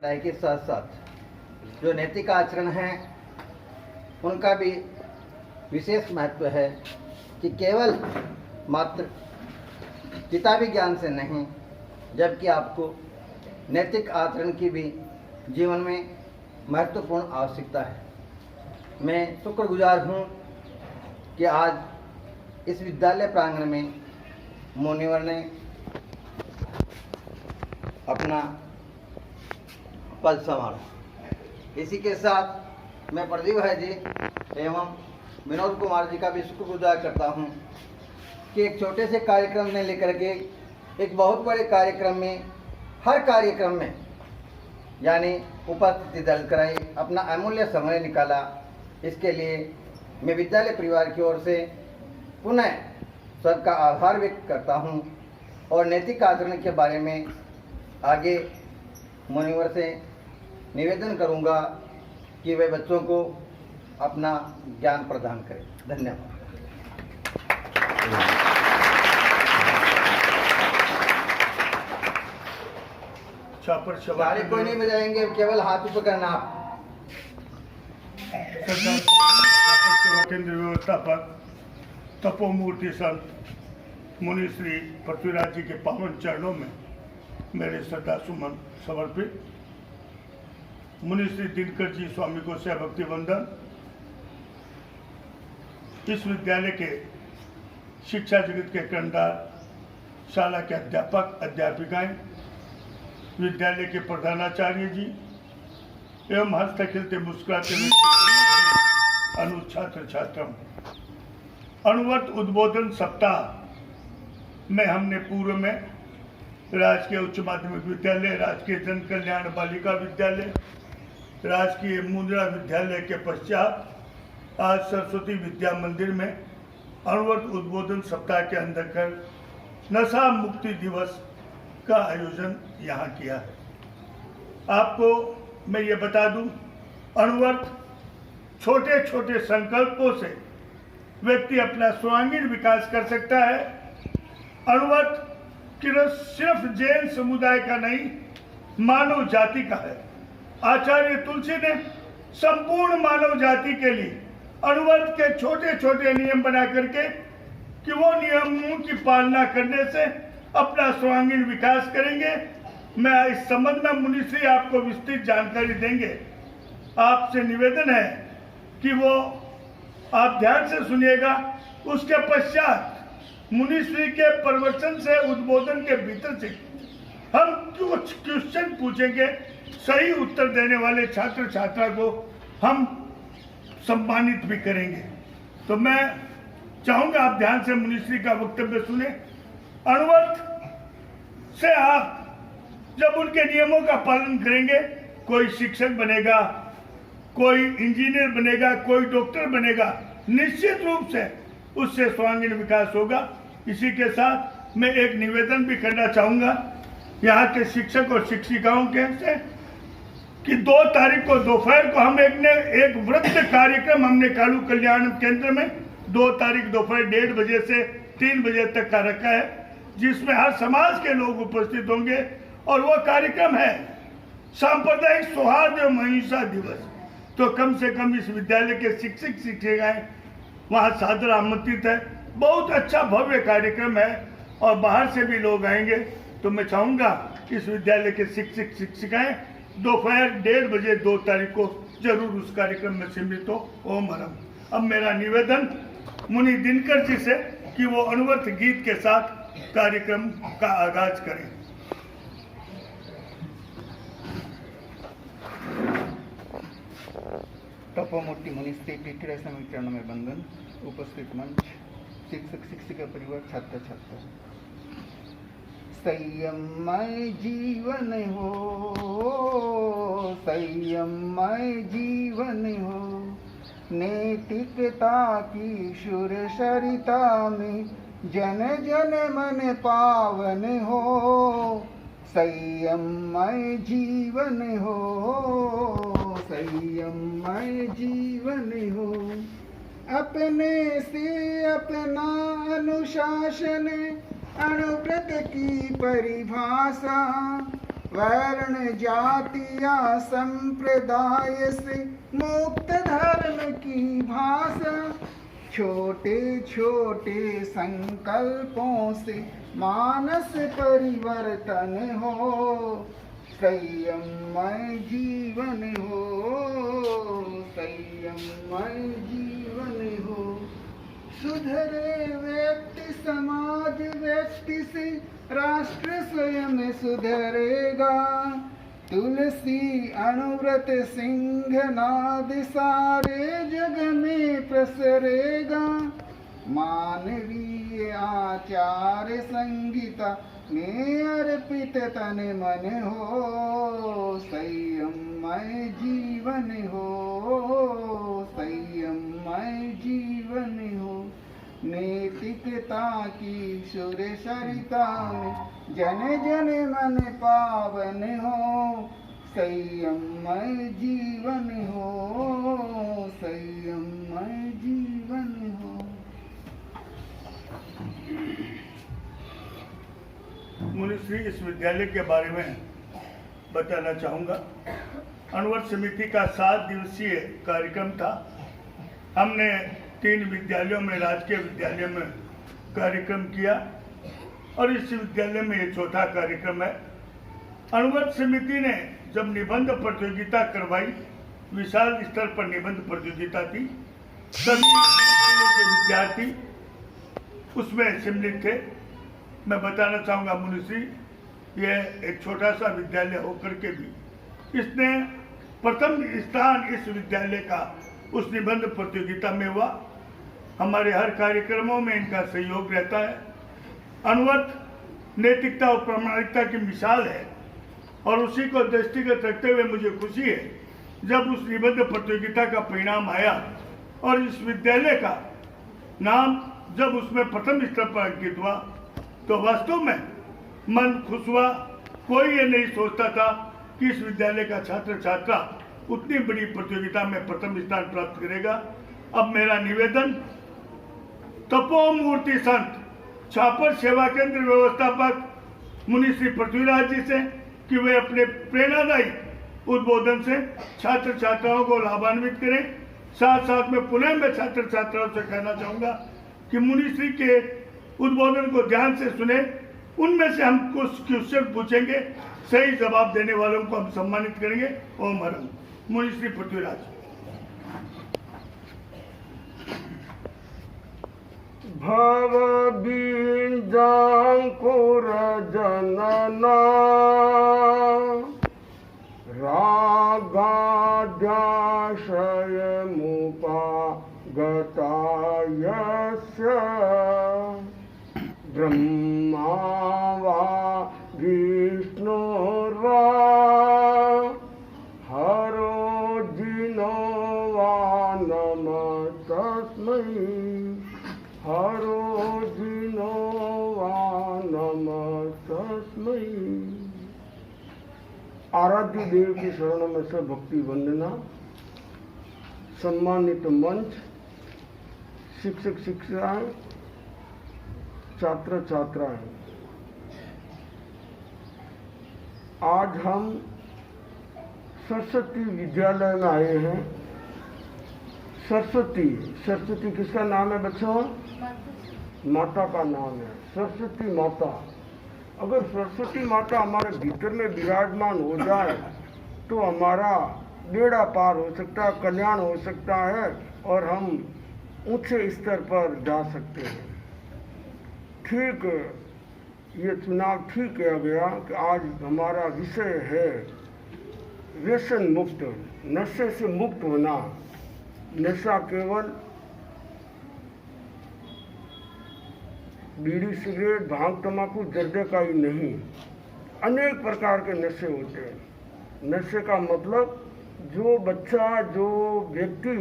पढ़ाई के साथ साथ जो नैतिक आचरण हैं उनका भी विशेष महत्व है कि केवल मात्र किताबी ज्ञान से नहीं, जबकि आपको नैतिक आचरण की भी जीवन में महत्वपूर्ण आवश्यकता है। मैं शुक्रगुजार हूँ कि आज इस विद्यालय प्रांगण में मुनिवर ने अपना पद संभाला। इसी के साथ मैं प्रदीप भाई जी एवं विनोद कुमार जी का भी शुक्रगुजार करता हूँ कि एक छोटे से कार्यक्रम में लेकर के एक बहुत बड़े कार्यक्रम में, हर कार्यक्रम में यानी उपस्थिति दर्ज कराई, अपना अमूल्य समय निकाला। इसके लिए मैं विद्यालय परिवार की ओर से पुनः सबका आभार व्यक्त करता हूँ और नैतिक आचरण के बारे में आगे मुनिवर से निवेदन करूँगा कि वे बच्चों को अपना ज्ञान प्रदान करें। धन्यवाद। ताली कोई नहीं बजाएंगे, केवल हाथ ऊपर करना आप। सेवा केंद्र व्यवस्थापक तपोमूर्ति संत मुनि श्री पृथ्वीराज जी के पावन चरणों में मेरे श्रद्धा सुमन समर्पित। मुनि श्री दिनकर जी स्वामी को से भक्ति वंदन। इस विद्यालय के शिक्षा जगत के कर्णधार, शाला के अध्यापक अध्यापिकाएं, विद्यालय के प्रधानाचार्य जी एवं हंसते खिलते मुस्कुराते अनु छात्र छात्राओं, अणुवर्त उद्बोधन सप्ताह में हमने पूर्व में राजकीय उच्च माध्यमिक विद्यालय, राजकीय जन कल्याण बालिका विद्यालय, राजकीय मुद्रा विद्यालय के पश्चात आज सरस्वती विद्या मंदिर में अणुवर्त उद्बोधन सप्ताह के अंतर्गत नशा मुक्ति दिवस का आयोजन यहाँ किया है। आपको मैं ये बता दूं, अणुवर्त छोटे छोटे संकल्पों से व्यक्ति अपना सर्वांगीण विकास कर सकता है। अणुवर्त सिर्फ जैन समुदाय का नहीं, मानव जाति का है। आचार्य तुलसी ने संपूर्ण मानव जाति के लिए अणुवर्त के छोटे छोटे नियम बना करके कि वो नियमों की पालना करने से अपना सर्वांगीण विकास करेंगे। मैं इस संबंध में मुनि श्री आपको विस्तृत जानकारी देंगे। आपसे निवेदन है कि वो आप ध्यान से सुनिएगा। उसके पश्चात मुनि श्री के प्रवचन से, उद्बोधन के भीतर से हम कुछ क्वेश्चन पूछेंगे। सही उत्तर देने वाले छात्र छात्रा को हम सम्मानित भी करेंगे। तो मैं चाहूंगा आप ध्यान से मुनि श्री का वक्तव्य सुने। अणुवर्त से आप जब उनके नियमों का पालन करेंगे, कोई शिक्षक बनेगा, कोई इंजीनियर बनेगा, कोई डॉक्टर बनेगा, निश्चित रूप से उससे सर्वांगीण विकास होगा। इसी के साथ मैं एक निवेदन भी करना चाहूँगा यहाँ के शिक्षक और शिक्षिकाओं के से कि 2 तारीख को दोपहर को हम एक वृत्त कार्यक्रम हमने कालू कल्याण केंद्र में 2 तारीख दोपहर 1:30 बजे से 3 बजे तक का रखा है, जिसमें हर समाज के लोग उपस्थित होंगे। और वो कार्यक्रम है सांप्रदायिक सौहार्द एवं अहिंसा दिवस। तो कम से कम इस विद्यालय के शिक्षक शिक्षिकाएं वहाँ सादर आमंत्रित है। बहुत अच्छा भव्य कार्यक्रम है और बाहर से भी लोग आएंगे। तो मैं चाहूँगा इस विद्यालय के शिक्षक शिक्षिकाएं दोपहर 1:30 बजे 2 तारीख को जरूर उस कार्यक्रम में सम्मिलित हो। ओम हरम। अब मेरा निवेदन मुनि दिनकर जी से कि वो अणुवर्त गीत के साथ कार्यक्रम का आगाज करें। तपोमूर्ति मुनि श्री टीटीआई समिति चरणों में बंधन। उपस्थित मंच, शिक्षक शिक्षिका परिवार, छात्र छात्रा। संयममय जीवन हो, संयममय जीवन हो, नैतिकता की शुर सरिता में जन जन मन पावन हो। संयममय जीवन हो, संयममय जीवन हो। अपने से अपना अनुशासन, अणुव्रत की परिभाषा, वर्ण जातिया संप्रदाय से मुक्त धर्म की भाषा, छोटे छोटे संकल्पों से मानस परिवर्तन हो, संयममय जीवन हो, संयममय जीवन हो। सुधरे व्यक्ति समाज व्यक्ति से राष्ट्र स्वयं सुधरेगा, तुलसी अनुव्रत सिंहनाद सारे जग में प्रसरेगा, मानवीय आचार संहिता में अर्पित तन मन हो, संयममय जीवन हो, संयममय जीवन हो। नैतिकता की सुर सरिता में जन जन मन पावन हो, संयममय जीवन हो, संयममय जीवन हो। मुनिश्री इस विद्यालय के बारे में बताना चाहूँगा। अनुवर्त समिति का 7 दिवसीय कार्यक्रम था। हमने 3 विद्यालयों में, राजकीय विद्यालय में कार्यक्रम किया और इस विद्यालय में ये चौथा कार्यक्रम है। अनुवर्त समिति ने जब निबंध प्रतियोगिता करवाई, विशाल स्तर पर निबंध प्रतियोगिता थी, सभी स्कूलों के विद्यार्थी उसमें सम्मिलित थे। मैं बताना चाहूँगा मुनिश्री, यह एक छोटा सा विद्यालय होकर के भी इसने प्रथम स्थान इस विद्यालय का उस निबंध प्रतियोगिता में हुआ। हमारे हर कार्यक्रमों में इनका सहयोग रहता है। अनुवर्त नैतिकता और प्रामाणिकता की मिसाल है और उसी को दृष्टिगत रखते हुए मुझे खुशी है जब उस निबंध प्रतियोगिता का परिणाम आया और इस विद्यालय का नाम जब उसमें प्रथम स्तर पर अंकित हुआ तो वास्तव में मन खुश हुआ। कोई ये नहीं सोचता था कि इस विद्यालय का छात्र छात्रा उतनी बड़ी प्रतियोगिता में प्रथम स्थान प्राप्त करेगा। अब मेरा निवेदन तपोमूर्ति संत छापर सेवा केंद्र व्यवस्थापक मुनिश्री पृथ्वीराज जी से कि वे अपने प्रेरणादायी उद्बोधन से छात्र छात्राओं को लाभान्वित करें। साथ साथ में पुनः मैं छात्र छात्राओं से कहना चाहूँगा कि मुनिश्री के उद्बोधन को ध्यान से सुने, उनमें से हम कुछ क्वेश्चन पूछेंगे, सही जवाब देने वालों को हम सम्मानित करेंगे। ओम हरम। मुनिश्री पृथ्वीराज। भव बीजांकुर जनना रागाद्याशय मुपागतायस्य ब्रह्मा वा विष्णुर्वा हरो जिनो वा नमः तस्मै, हरो जिनो वा नमः तस्मै। आराध्य देव की शरण में से भक्ति वंदना। सम्मानित मंच, शिक्षक शिक्षाएं, छात्र छात्राएं, आज हम सरस्वती विद्यालय में आए हैं। सरस्वती, सरस्वती किसका नाम है बच्चों? माता का नाम है, सरस्वती माता। अगर सरस्वती माता हमारे भीतर में विराजमान हो जाए तो हमारा बेड़ा पार हो सकता है, कल्याण हो सकता है और हम ऊंचे स्तर पर जा सकते हैं। ठीक ये चुनाव ठीक किया गया कि आज हमारा विषय है व्यसन मुक्त, नशे से मुक्त होना। नशा केवल बीड़ी सिगरेट भांग तंबाकू जर्दे का ही नहीं, अनेक प्रकार के नशे होते हैं। नशे का मतलब जो बच्चा, जो व्यक्ति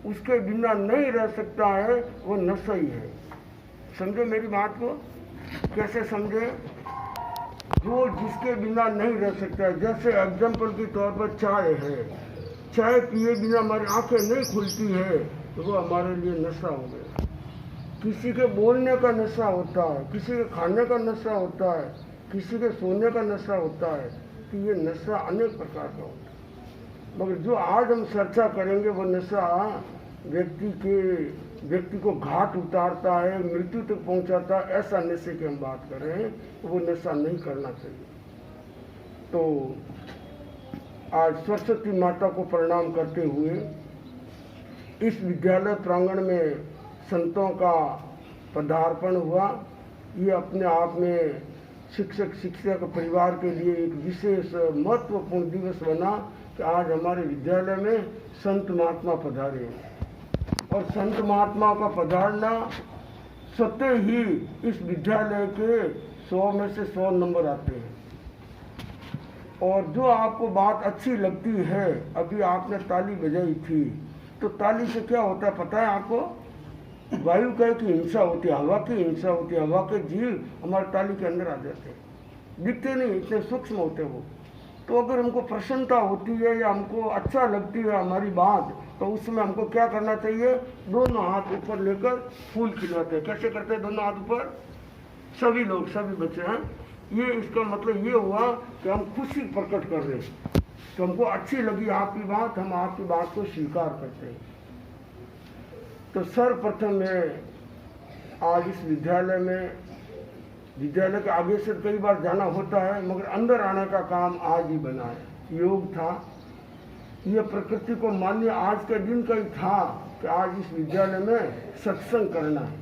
उसके बिना नहीं रह सकता है वो नशा ही है। समझो मेरी बात को, कैसे समझे? जो जिसके बिना नहीं रह सकता है, जैसे एग्जाम्पल के तौर पर चाय है, चाय पिए बिना हमारी आंखें नहीं खुलती है तो वो हमारे लिए नशा हो गया। किसी के बोलने का नशा होता है, किसी के खाने का नशा होता है, किसी के सोने का नशा होता है, कि ये नशा अनेक प्रकार का होता है, मगर जो आज हम चर्चा करेंगे वो नशा व्यक्ति को घाट उतारता है, मृत्यु तक पहुंचाता है, ऐसा नशे की हम बात कर रहे हैं, वो नशा नहीं करना चाहिए। तो आज सरस्वती माता को प्रणाम करते हुए इस विद्यालय प्रांगण में संतों का पदार्पण हुआ। ये अपने आप में शिक्षक परिवार के लिए एक विशेष महत्वपूर्ण दिवस बना कि आज हमारे विद्यालय में संत महात्मा पधारे और संत महात्मा का पधारना स्वतः ही इस विद्यालय के 100 में से 100 नंबर आते हैं। और जो आपको बात अच्छी लगती है, अभी आपने ताली बजाई थी, तो ताली से क्या होता है पता है आपको? वायु का की हिंसा होती है, हवा की हिंसा होती है, हवा के जीव हमारे ताली के अंदर आ जाते हैं, दिखते नहीं, इतने सूक्ष्म होते वो। तो अगर हमको प्रसन्नता होती है या हमको अच्छा लगती है हमारी बात, तो उसमें हमको क्या करना चाहिए? दोनों हाथ ऊपर लेकर फूल खिलवाते हैं। कैसे करते हैं? दोनों हाथ ऊपर, सभी लोग, सभी बच्चे हैं। ये इसका मतलब ये हुआ कि हम खुशी प्रकट कर रहे हैं, तो हमको अच्छी लगी आपकी बात, हम आपकी बात को स्वीकार करते हैं। तो सर्वप्रथम मैं आज इस विद्यालय के आगे से कई बार जाना होता है, मगर अंदर आने का काम आज ही बना है। योग था, ये प्रकृति को मान्य आज के दिन का ही था कि आज इस विद्यालय में सत्संग करना है।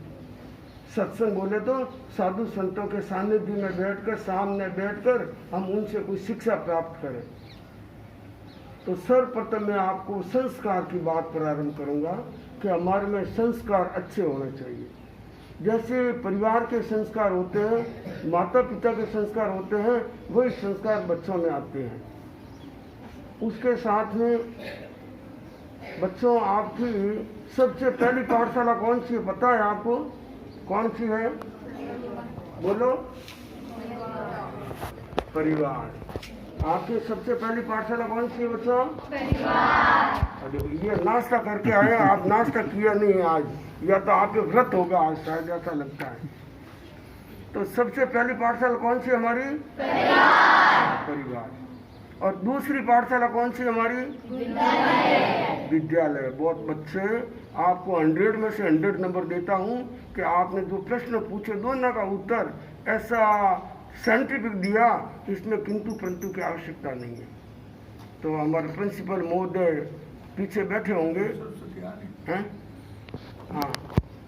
सत्संग बोले तो साधु संतों के सानिध्य में बैठकर, सामने बैठकर हम उनसे कोई शिक्षा प्राप्त करें। तो सर्वप्रथम मैं आपको संस्कार की बात प्रारंभ करूंगा कि हमारे में संस्कार अच्छे होने चाहिए। जैसे परिवार के संस्कार होते हैं, माता पिता के संस्कार होते हैं, वही संस्कार बच्चों में आते हैं। उसके साथ में बच्चों, आपकी सबसे पहली पाठशाला कौन सी है पता है आपको? कौन सी है? बोलो। परिवार। आपकी सबसे पहली पाठशाला कौन सी है बच्चों? परिवार। देखो, ये नाश्ता करके आए, आप नाश्ता किया नहीं है आज, या तो आपके व्रत होगा आज, शायद ऐसा लगता है। तो सबसे पहली पाठशाला कौन सी हमारी? परिवार। और दूसरी पाठशाला कौन सी हमारी? विद्यालय। बहुत बच्चे, आपको 100 में से 100 नंबर देता हूँ कि आपने जो प्रश्न पूछे दोनों का उत्तर ऐसा साइंटिफिक दिया, इसमें किंतु परंतु की आवश्यकता नहीं है। तो हमारे प्रिंसिपल महोदय पीछे बैठे होंगे हैं? हाँ,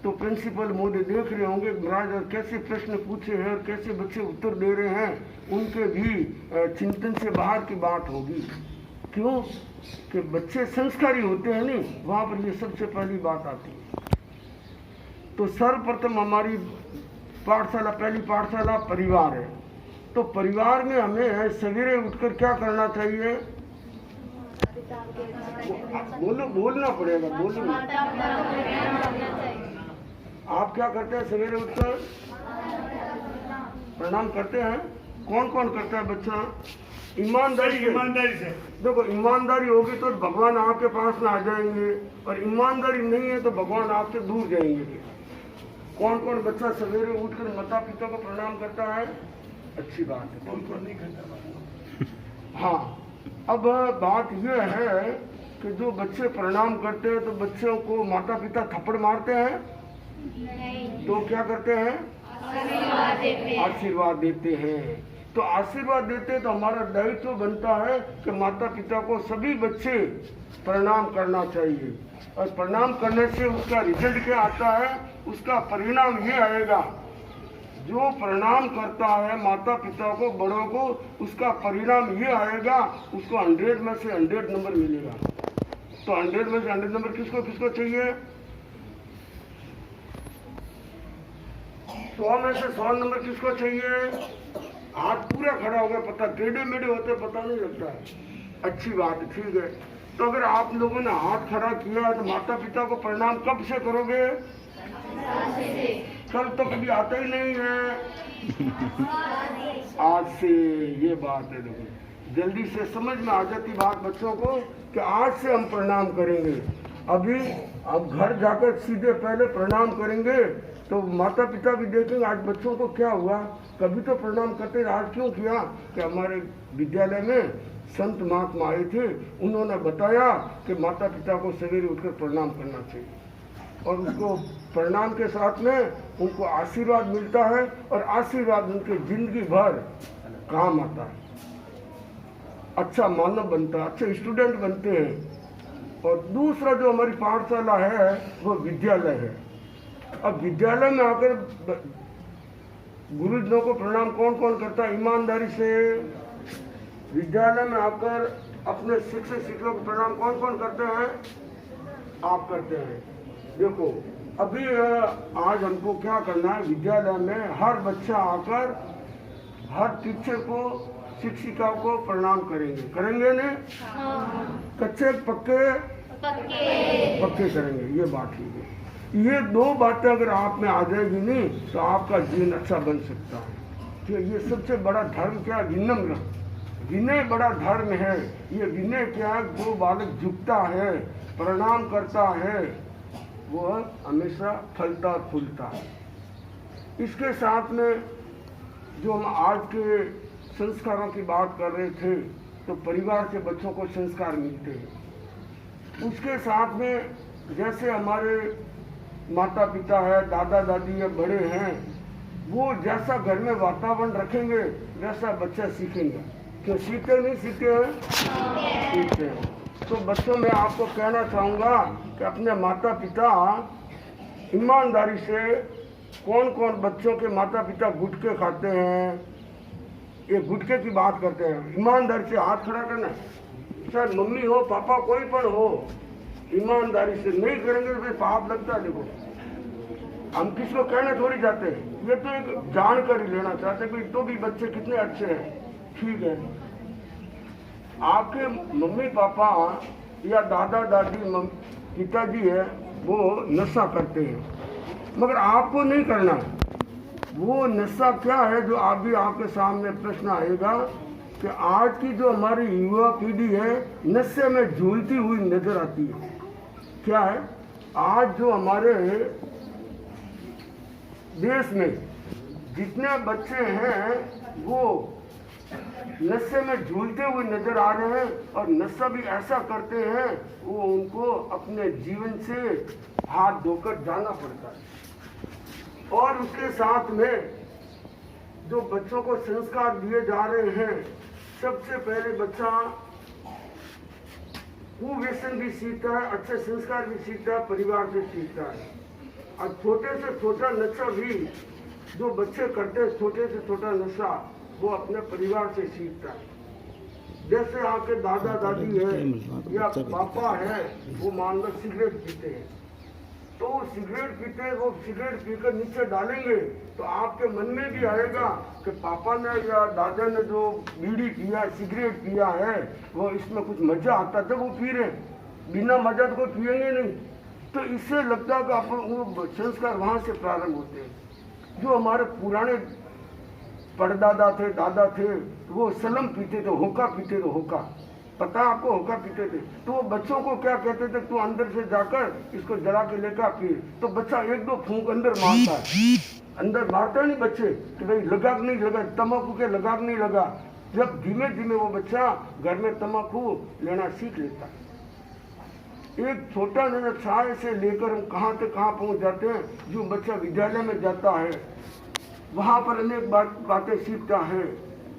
तो प्रिंसिपल महोदय देख रहे होंगे महाराज कैसे प्रश्न पूछे हैं और कैसे बच्चे उत्तर दे रहे हैं, उनके भी चिंतन से बाहर की बात होगी। क्यों? कि बच्चे संस्कारी होते हैं नहीं, वहाँ पर ये सबसे पहली बात आती है। तो सर्वप्रथम हमारी पाठशाला, पहली पाठशाला परिवार है। तो परिवार में हमें सवेरे उठकर क्या करना चाहिए? बोलना पड़ेगा, बोलना। आप क्या करते हैं सवेरे उठकर? प्रणाम करते हैं। कौन कौन करता है बच्चा? ईमानदारी से। देखो, ईमानदारी होगी तो भगवान आपके पास में आ जाएंगे, और ईमानदारी नहीं है तो भगवान आपसे दूर जाएंगे। कौन कौन बच्चा सवेरे उठकर माता पिता को प्रणाम करता है? अच्छी बात है। कौन कौन नहीं करता? हाँ, अब बात यह है कि जो बच्चे प्रणाम करते हैं तो बच्चों को माता पिता थप्पड़ मारते हैं? नहीं। तो क्या करते हैं? आशीर्वाद देते हैं। तो आशीर्वाद देते हैं तो हमारा दायित्व बनता है कि माता पिता को सभी बच्चे प्रणाम करना चाहिए। और प्रणाम करने से उसका रिजल्ट क्या आता है? उसका परिणाम ये आएगा, जो प्रणाम करता है माता पिता को, बड़ों को, उसका परिणाम ये आएगा, उसको 100 में से 100 नंबर मिलेगा। तो 100 में से 100 नंबर किसको किसको चाहिए? 100 में से 100 नंबर किसको चाहिए? हाथ पूरा खड़ा हो गया, पता टेढ़े मेढ़े होते पता नहीं लगता है। अच्छी बात है, ठीक है। तो अगर आप लोगों ने हाथ खड़ा किया तो माता पिता को प्रणाम कब से करोगे? कल तो कभी आता ही नहीं है, आज से। ये बात है, देखो जल्दी से समझ में आ जाती बात बच्चों को कि आज से हम प्रणाम करेंगे। अब घर जाकर सीधे पहले प्रणाम करेंगे, तो माता पिता भी देखेंगे आज बच्चों को क्या हुआ, कभी तो प्रणाम करते, आज क्यों किया? कि हमारे विद्यालय में संत महात्मा आए थे, उन्होंने बताया कि माता पिता को सवेरे उठकर प्रणाम करना चाहिए, और उसको प्रणाम के साथ में उनको आशीर्वाद मिलता है, और आशीर्वाद उनके जिंदगी भर काम आता है, अच्छा मानव बनता है, अच्छे स्टूडेंट बनते हैं। और दूसरा जो हमारी पाठशाला है वो विद्यालय है। अब विद्यालय में आकर गुरुजनों को प्रणाम कौन कौन करता है? ईमानदारी से विद्यालय में आकर अपने शिक्षकों को प्रणाम कौन कौन करते हैं? आप करते हैं। देखो अभी आज हमको क्या करना है, विद्यालय में हर बच्चा आकर हर टीचर को, शिक्षिका को प्रणाम करेंगे, करेंगे नहीं? कच्चे पक्के पक्के करेंगे, ये बात ही है। ये दो बातें अगर आप में आ जाएगी नहीं तो आपका जीवन अच्छा बन सकता है। कि ये सबसे बड़ा धर्म क्या? विनम्र, विनय बड़ा धर्म है। ये विनय क्या है? जो बालक झुकता है, प्रणाम करता है, वो हमेशा फलता फूलता है। इसके साथ में जो हम आज के संस्कारों की बात कर रहे थे, तो परिवार के बच्चों को संस्कार मिलते हैं। उसके साथ में जैसे हमारे माता पिता है, दादा दादी है, बड़े हैं, वो जैसा घर में वातावरण रखेंगे वैसा बच्चा सीखेंगे। क्यों सीखते नहीं? सीखते हैं, सीखते हैं। तो बच्चों में आपको कहना चाहूँगा कि अपने माता पिता ईमानदारी से, कौन कौन बच्चों के माता पिता गुटखे खाते हैं, ये गुटखे की बात करते हैं, ईमानदारी से हाथ खड़ा करना, चाहे मम्मी हो पापा कोई पण हो, ईमानदारी से नहीं करेंगे तो पाप लगता है। देखो हम किसको कहने थोड़ी जाते हैं, ये तो एक जानकारी लेना चाहते हैं कि तो भी बच्चे कितने अच्छे हैं। ठीक है, आपके मम्मी पापा या दादा दादी पिताजी है वो नशा करते हैं, मगर आपको नहीं करना है। वो नशा क्या है जो अभी आपके सामने प्रश्न आएगा कि आज की जो हमारी युवा पीढ़ी है नशे में झूलती हुई नजर आती है। क्या है? आज जो हमारे देश में जितने बच्चे हैं वो नशे में झूलते हुए नजर आ रहे हैं, और नशा भी ऐसा करते हैं वो उनको अपने जीवन से हाथ धोकर जाना पड़ता है। और उसके साथ में जो बच्चों को संस्कार दिए जा रहे हैं, सबसे पहले बच्चा कुव्यसन भी सीखता है, अच्छे संस्कार भी सीखता है, परिवार से सीखता है। और छोटे से छोटा नशा भी जो बच्चे करते हैं, छोटे से छोटा नशा, वो अपने परिवार से सीखता है। जैसे आपके दादा दादी है या पापा है, वो मान लो सिगरेट पीते हैं, तो सिगरेट पीते हैं, वो सिगरेट पीकर नीचे डालेंगे तो आपके मन में भी आएगा कि पापा ने या दादा ने जो बीड़ी पिया, सिगरेट पिया है, वो इसमें कुछ मजा आता था, वो पी रहे, बिना मजा तो कोई पिएंगे नहीं। तो इससे लगता है कि आप वो संस्कार वहाँ से प्रारंभ होते हैं। जो हमारे पुराने परदादा थे, दादा थे, वो सलम पीते थे, होका पीते थे, होका, पता आपको होका पीते थे। तो वो बच्चों को क्या कहते थे, तू अंदर से जाकर इसको जला के लेकर पी। तो बच्चा एक दो फूंक अंदर मारता है, अंदर मारता नहीं बच्चे कि भाई लगा नहीं लगा, तम्बाकू के लगा नहीं लगा। जब धीमे धीमे वो बच्चा घर में तम्बाकू लेना सीख लेता है। एक छोटा सा छाय से लेकर हम कहाँ से कहाँ पहुँच जाते हैं। जो बच्चा विद्यालय में जाता है वहाँ पर अनेक बातें सीखता है।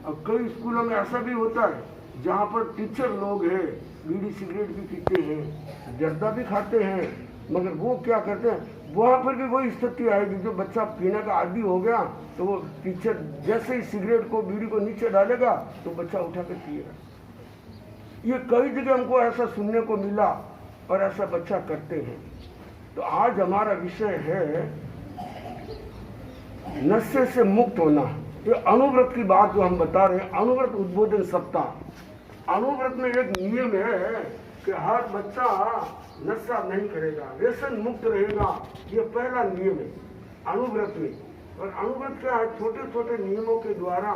और कई स्कूलों में ऐसा भी होता है जहाँ पर टीचर लोग हैं, बीड़ी सिगरेट भी पीते हैं, जर्दा भी खाते हैं, मगर वो क्या करते हैं, वहाँ पर भी वही स्थिति आएगी। जो बच्चा पीने का आदी हो गया तो वो टीचर जैसे ही सिगरेट को, बीड़ी को नीचे डालेगा तो बच्चा उठा कर पिएगा। ये कई जगह हमको ऐसा सुनने को मिला और ऐसा बच्चा करते हैं। तो आज हमारा विषय है नशे से मुक्त होना। ये अनुव्रत की बात जो हम बता रहे हैं, अनुव्रत उद्बोधन सप्ताह। अनुव्रत में एक नियम है कि हर बच्चा नशा नहीं करेगा, व्यसन मुक्त रहेगा। ये पहला नियम है अनुव्रत में। और अनुव्रत क्या है, छोटे छोटे नियमों के द्वारा,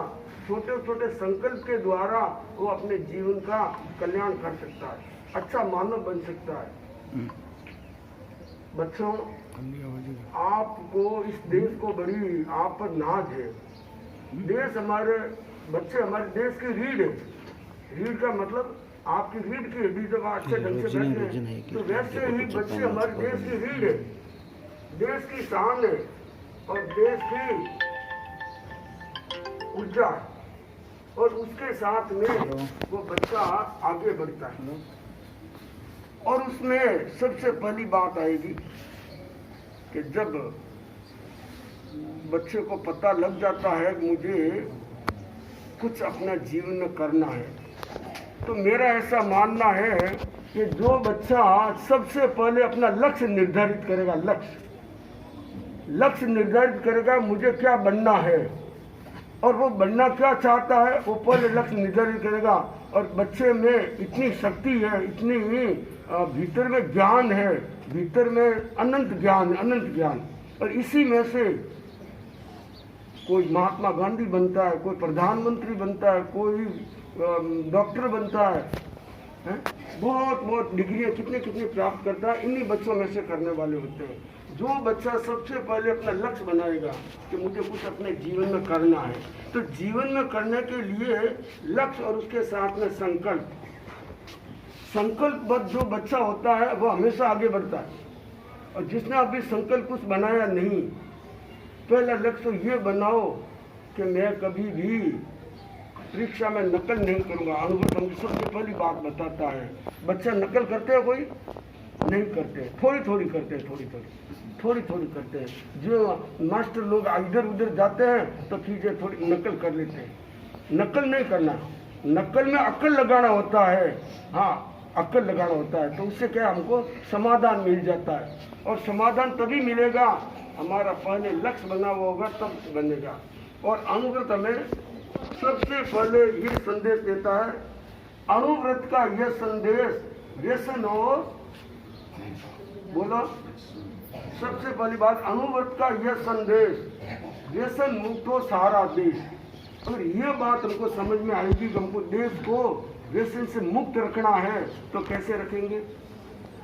छोटे छोटे संकल्प के द्वारा वो अपने जीवन का कल्याण कर सकता है, अच्छा मानव बन सकता है। बच्चों, आपको इस देश को बड़ी आप पर नाज है। देश हमारे बच्चे हमारे देश की रीढ़ है। रीढ़ का मतलब आपकी रीढ़ की हड्डी जब अच्छे ढंग से बैठे हैं तो वैसे ही बच्चे हमारे देश की रीढ़ है, देश की शान है और देश की ऊर्जा, और उसके साथ में वो बच्चा आगे बढ़ता है। और उसमें सबसे पहली बात आएगी कि जब बच्चे को पता लग जाता है कि मुझे कुछ अपना जीवन में करना है, तो मेरा ऐसा मानना है कि जो बच्चा सबसे पहले अपना लक्ष्य निर्धारित करेगा, लक्ष्य निर्धारित करेगा मुझे क्या बनना है और वो बनना क्या चाहता है, वो पहले लक्ष्य निर्धारित करेगा। और बच्चे में इतनी शक्ति है, इतनी भीतर में ज्ञान है, भीतर में अनंत ज्ञान। और इसी में से कोई महात्मा गांधी बनता है, कोई प्रधानमंत्री बनता है, कोई डॉक्टर बनता है, बहुत डिग्रियाँ कितने प्राप्त करता है, इन्हीं बच्चों में से करने वाले होते हैं। जो बच्चा सबसे पहले अपना लक्ष्य बनाएगा कि मुझे कुछ अपने जीवन में करना है, तो जीवन में करने के लिए लक्ष्य और उसके साथ में संकल्पबद्ध जो बच्चा होता है वो हमेशा आगे बढ़ता है। और जिसने अभी संकल्प कुछ बनाया नहीं, पहला लक्ष्य ये बनाओ कि मैं कभी भी परीक्षा में नकल नहीं करूँगा। अनुभव हमको सबसे पहली बात बताता है। बच्चा नकल करते हैं, कोई नहीं करते, थोड़ी थोड़ी करते हैं। जो मास्टर लोग इधर उधर जाते हैं तो चीज़ें थोड़ी नकल कर लेते हैं। नकल नहीं करना, नकल में अक्ल लगाना होता है। हाँ, अक्ल लगाना होता है, तो उससे क्या हमको समाधान मिल जाता है। और समाधान तभी मिलेगा हमारा पहले लक्ष्य बना हुआ होगा, तब बनेगा। और अनुव्रत हमें सबसे पहले ये संदेश देता है। अनुव्रत का यह संदेश व्यसन और बोलो, सबसे पहली बात, अनुव्रत का यह संदेश व्यसन मुक्त हो सारा देश। अगर ये बात हमको समझ में आएगी कि हमको देश को व्यसन से मुक्त रखना है, तो कैसे रखेंगे?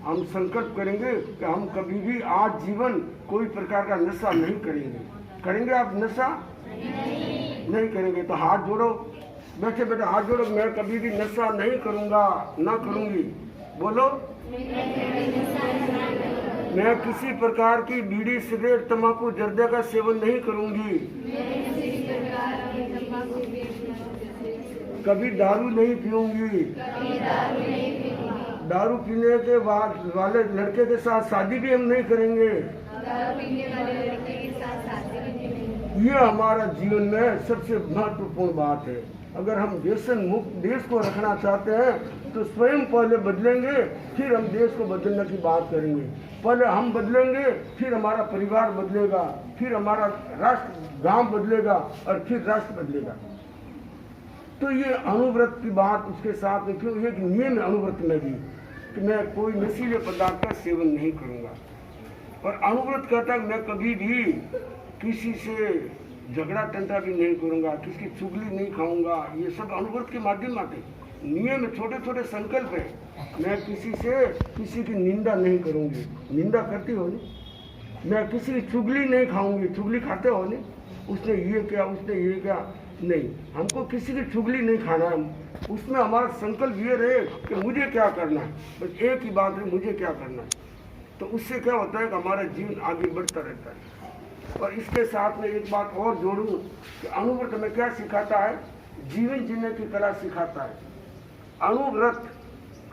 हम संकल्प करेंगे कि हम कभी भी आज जीवन कोई प्रकार का नशा नहीं करेंगे। आप नशा नहीं करेंगे तो हाथ जोड़ो, बैठे हाथ जोड़ो, मैं कभी भी नशा नहीं करूँगा, ना करूँगी। बोलो, मैं किसी प्रकार की बीड़ी, सिगरेट, तंबाकू, जर्दे का सेवन नहीं करूँगी। कभी दारू नहीं पीऊँगी। दारू पीने के बाद वाले लड़के के साथ शादी भी हम नहीं करेंगे। ये हमारा जीवन में सबसे महत्वपूर्ण बात है। अगर हम व्यसन मुक्त देश को रखना चाहते हैं तो स्वयं पहले बदलेंगे, फिर हम देश को बदलने की बात करेंगे। पहले हम बदलेंगे, फिर हमारा परिवार बदलेगा, फिर हमारा राष्ट्र, गांव बदलेगा और फिर राष्ट्र बदलेगा। तो ये अनुव्रत की बात उसके साथ में, क्यों एक नियम है अनुव्रत में भी कि मैं कोई नशीले पदार्थ का सेवन नहीं करूँगा। और अनुव्रत कहता है मैं कभी भी किसी से झगड़ा टंटा भी नहीं करूँगा, किसी की चुगली नहीं खाऊंगा। ये सब अनुव्रत के माध्यम आते नियम, छोटे संकल्प है। मैं किसी की निंदा नहीं करूँगी। निंदा करती हो नहीं? मैं किसी की चुगली नहीं खाऊंगी। चुगली खाते हो नहीं? उसने ये किया, उसने ये किया, नहीं। हमको किसी की चुगली नहीं खाना है। उसमें हमारा संकल्प ये रहे कि मुझे क्या करना है, बस एक ही बात है, मुझे क्या करना है। तो उससे क्या होता है कि हमारा जीवन आगे बढ़ता रहता है। और इसके साथ में एक बात और जोड़ूं कि अनुव्रत में क्या सिखाता है? जीवन जीने की कला सिखाता है। अनुव्रत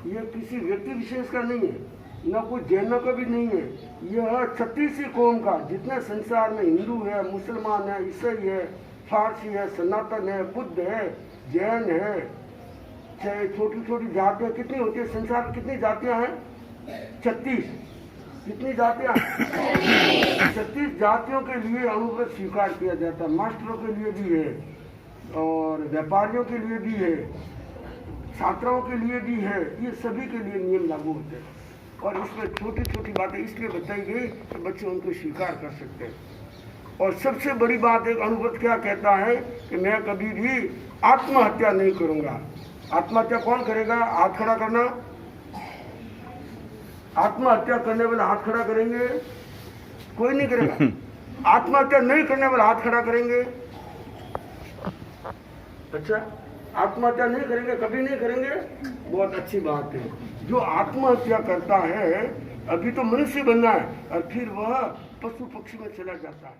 ये किसी व्यक्ति विशेष का नहीं है, न कोई जैनों का भी नहीं है। यह 36 कौम का, जितने संसार में हिंदू है, मुसलमान है, ईसाई है, फारसी है, सनातन है, बुद्ध है, जैन है, चाहे छोटी जातियाँ कितनी होती है संसार में? कितनी जातियाँ हैं? 36। कितनी जातियाँ? 36 जातियों के लिए अनुव्रत स्वीकार किया जाता है। मास्टरों के लिए भी है और व्यापारियों के लिए भी है, छात्राओं के लिए भी है। ये सभी के लिए नियम लागू होते हैं। और इसमें छोटी बातें इसलिए बताई गई कि बच्चे उनको स्वीकार कर सकते हैं। और सबसे बड़ी बात एक अनुव्रत क्या कहता है कि मैं कभी भी आत्महत्या नहीं करूँगा। आत्महत्या कौन करेगा? हाथ खड़ा करना। आत्महत्या करने वाले हाथ खड़ा करेंगे। कोई नहीं करेगा। आत्महत्या नहीं करने वाला हाथ खड़ा करेंगे। अच्छा, आत्महत्या नहीं करेंगे, कभी नहीं करेंगे, बहुत अच्छी बात है। जो आत्महत्या करता है, अभी तो मनुष्य बनना है और फिर वह पशु पक्षी में चला जाता है।